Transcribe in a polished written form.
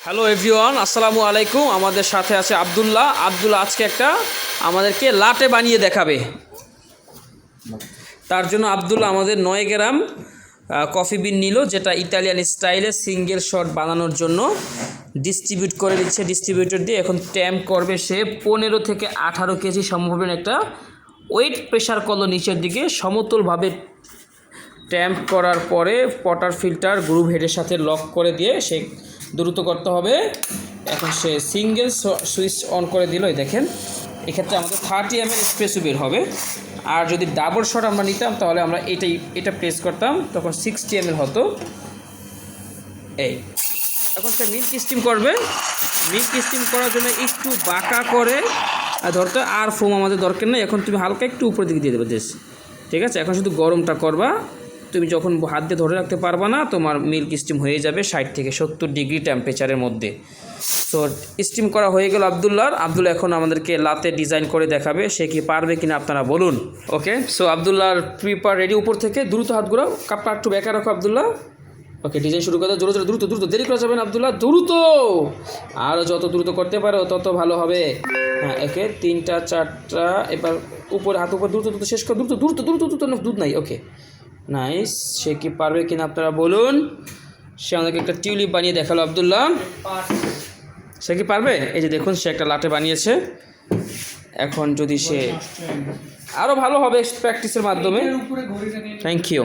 Hello everyone, আসসালামু আলাইকুম। আমাদের সাথে আছে আব্দুল্লাহ। আজকে একটা আমাদেরকে লাটে বানিয়ে দেখাবে। তার জন্য আব্দুল্লাহ আমাদের 9 গ্রাম কফি বিন নিল, যেটা ইতালিয়ান স্টাইলে সিঙ্গেল শট বানানোর জন্য ডিস্ট্রিবিউট করে দিচ্ছে ডিস্ট্রিবিউটর দিয়ে। এখন ট্যাম্প করবে সে 15 থেকে 18 কেজি সম্ভাবনা একটা ওয়েট প্রেশার করলো নিচের দিকে সমতলভাবে। ট্যাম্প করার পরে পটার ফিল্টার গ্রুভ হেডের সাথে লক করে দিয়ে সে দ্রুত করতে হবে। এখন সে সিঙ্গেল সুইচ অন করে দিল। দেখেন, এক্ষেত্রে আমাদের 30 ml স্পেসও বের হবে। আর যদি ডাবল শট আমরা নিতাম তাহলে আমরা এটা প্রেস করতাম, তখন 60 ml হতো। এখন সে মিল্ক স্টিম করবে। মিল্ক স্টিম করার জন্য একটু বাঁকা করে ধরতে, আর ফোম আমাদের দরকার নেই। এখন তুমি হালকা একটু উপর দিকে দিয়ে দেবে দেশ, ঠিক আছে? এখন শুধু গরমটা করবা। তুমি যখন হাত দিয়ে ধরে রাখতে পারবা না, তোমার মিল্ক স্টিম হয়ে যাবে 60 থেকে 70 ডিগ্রি টেম্পারেচারের মধ্যে। তো স্টিম করা হয়ে গেল আব্দুল্লাহ এখন আমাদেরকে লাতে ডিজাইন করে দেখাবে। সে কি পারবে কিনা আপনারা বলুন। ওকে, সো আব্দুল্লাহর প্রিপার রেডি। উপর থেকে দ্রুত হাত ঘোরাও, কাপটা একটু বেঁকা রাখো আব্দুল্লাহ। ওকে, ডিজাইন শুরু করে দাও। দ্রুত দ্রুত দ্রুত, দেরি করা যাবে না আব্দুল্লাহ, দ্রুত। আরও যত দ্রুত করতে পারো তত ভালো হবে। হ্যাঁ, একে 3টা 4টা, এবার উপরে হাত উপর, দ্রুত দ্রুত শেষ করো, দ্রুত দ্রুত দ্রুত দ্রুত। দুধ নাই। ওকে, নাইস। সে কি পারবে কিনা আপনারা বলুন। সে আমাদেরকে একটা টিউলিপ বানিয়ে দেখালো আব্দুল্লাহ। সে কি পারবে? এই যে দেখুন, সে একটা লাটে বানিয়েছে। এখন যদি সে আরও ভালো হবে প্র্যাকটিসের মাধ্যমে। Thank you.